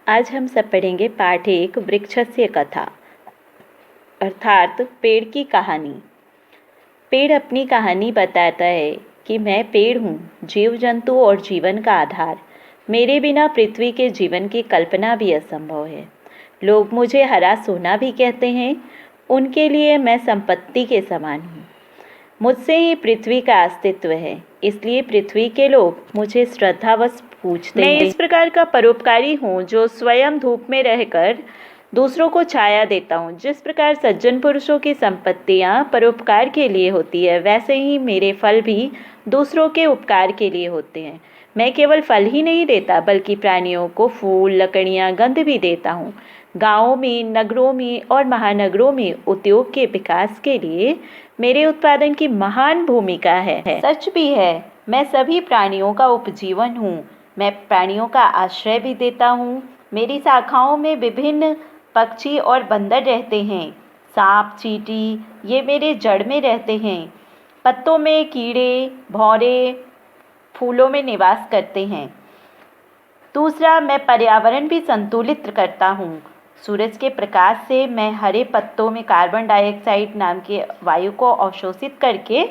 आज हम सब पढ़ेंगे पाठ 1 वृक्षस्य कथा अर्थात पेड़ की कहानी। पेड़ अपनी कहानी बताता है कि मैं पेड़ हूँ, जीव जंतु और जीवन का आधार। मेरे बिना पृथ्वी के जीवन की कल्पना भी असंभव है। लोग मुझे हरा सोना भी कहते हैं। उनके लिए मैं संपत्ति के समान हूँ। मुझसे ही पृथ्वी का अस्तित्व है, इसलिए पृथ्वी के लोग मुझे श्रद्धावश पूछते हैं। मैं इस प्रकार का परोपकारी हूँ जो स्वयं धूप में रहकर दूसरों को छाया देता हूँ। जिस प्रकार सज्जन पुरुषों की संपत्तियाँ परोपकार के लिए होती है, वैसे ही मेरे फल भी दूसरों के उपकार के लिए होते हैं। मैं केवल फल ही नहीं देता, बल्कि प्राणियों को फूल, लकड़ियाँ, गंध भी देता हूँ। गाँवों में, नगरों में और महानगरों में उद्योग के विकास के लिए मेरे उत्पादन की महान भूमिका है। सच भी है, मैं सभी प्राणियों का उपजीवन हूँ। मैं प्राणियों का आश्रय भी देता हूँ। मेरी शाखाओं में विभिन्न पक्षी और बंदर रहते हैं। सांप, चींटी ये मेरे जड़ में रहते हैं। पत्तों में कीड़े, भौरे फूलों में निवास करते हैं। दूसरा, मैं पर्यावरण भी संतुलित करता हूँ। सूरज के प्रकाश से मैं हरे पत्तों में कार्बन डाइऑक्साइड नाम के वायु को अवशोषित करके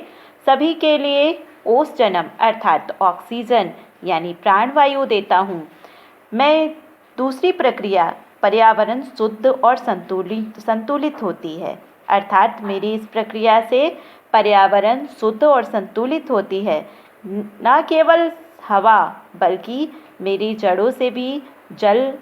सभी के लिए ओसजनम अर्थात ऑक्सीजन यानी प्राणवायु देता हूँ। मैं दूसरी प्रक्रिया पर्यावरण शुद्ध और संतुलित होती है, अर्थात मेरी इस प्रक्रिया से पर्यावरण शुद्ध और संतुलित होती है। न केवल हवा बल्कि मेरी जड़ों से भी जल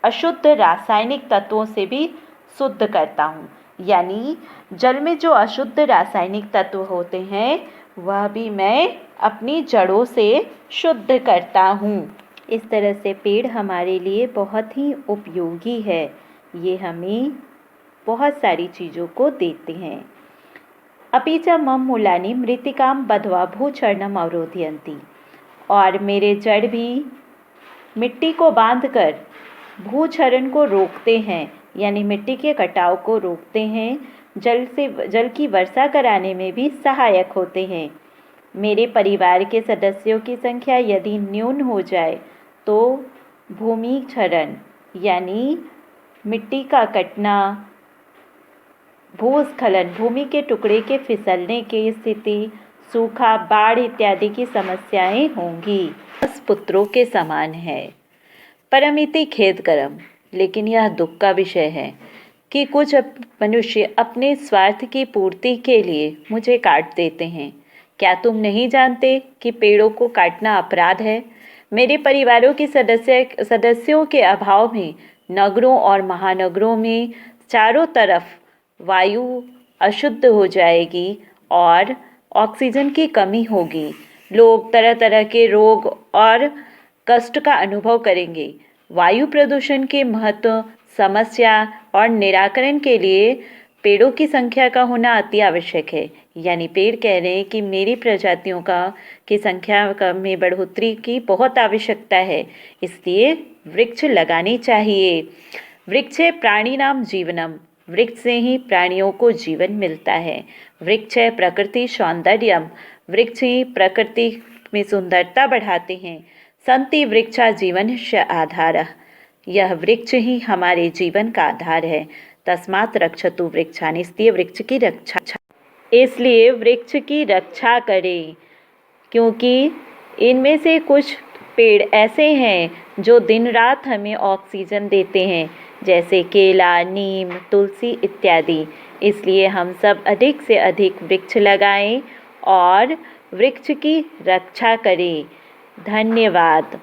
अशुद्ध रासायनिक तत्वों से भी शुद्ध करता हूँ। यानी जल में जो अशुद्ध रासायनिक तत्व होते हैं वह भी मैं अपनी जड़ों से शुद्ध करता हूँ। इस तरह से पेड़ हमारे लिए बहुत ही उपयोगी है। ये हमें बहुत सारी चीज़ों को देते हैं। अपि च मम मूलानि मृत्तिकां बद्ध्वा भूचरणम अवरोधयन्ति। और मेरे जड़ भी मिट्टी को बांधकर भूचरण को रोकते हैं, यानी मिट्टी के कटाव को रोकते हैं। जल की वर्षा कराने में भी सहायक होते हैं। मेरे परिवार के सदस्यों की संख्या यदि न्यून हो जाए तो भूमि क्षरण यानी मिट्टी का कटना, भूस्खलन भूमि के टुकड़े के फिसलने की स्थिति, सूखा, बाढ़ इत्यादि की समस्याएं होंगी। 10 पुत्रों के समान है। परमिति खेदकरम, लेकिन यह दुख का विषय है कि कुछ मनुष्य अपने स्वार्थ की पूर्ति के लिए मुझे काट देते हैं। क्या तुम नहीं जानते कि पेड़ों को काटना अपराध है? मेरे परिवारों के सदस्यों के अभाव में नगरों और महानगरों में चारों तरफ वायु अशुद्ध हो जाएगी और ऑक्सीजन की कमी होगी। लोग तरह तरह के रोग और कष्ट का अनुभव करेंगे। वायु प्रदूषण के महत्व, समस्या और निराकरण के लिए पेड़ों की संख्या का होना अति आवश्यक है। यानी पेड़ कह रहे हैं कि मेरी प्रजातियों की संख्या में बढ़ोतरी की बहुत आवश्यकता है, इसलिए वृक्ष लगाने चाहिए। वृक्षे प्राणिनाम जीवनम, वृक्ष से ही प्राणियों को जीवन मिलता है। वृक्ष है प्रकृति सौंदर्यम, वृक्ष ही प्रकृति में सुंदरता बढ़ाते हैं। संति वृक्षा जीवनस्य आधारः, यह वृक्ष ही हमारे जीवन का आधार है। तस्मात् रक्षतु वृक्षान्, इसलिए वृक्ष की रक्षा करें, क्योंकि इनमें से कुछ पेड़ ऐसे हैं जो दिन रात हमें ऑक्सीजन देते हैं, जैसे केला, नीम, तुलसी इत्यादि। इसलिए हम सब अधिक से अधिक वृक्ष लगाएं और वृक्ष की रक्षा करें। धन्यवाद।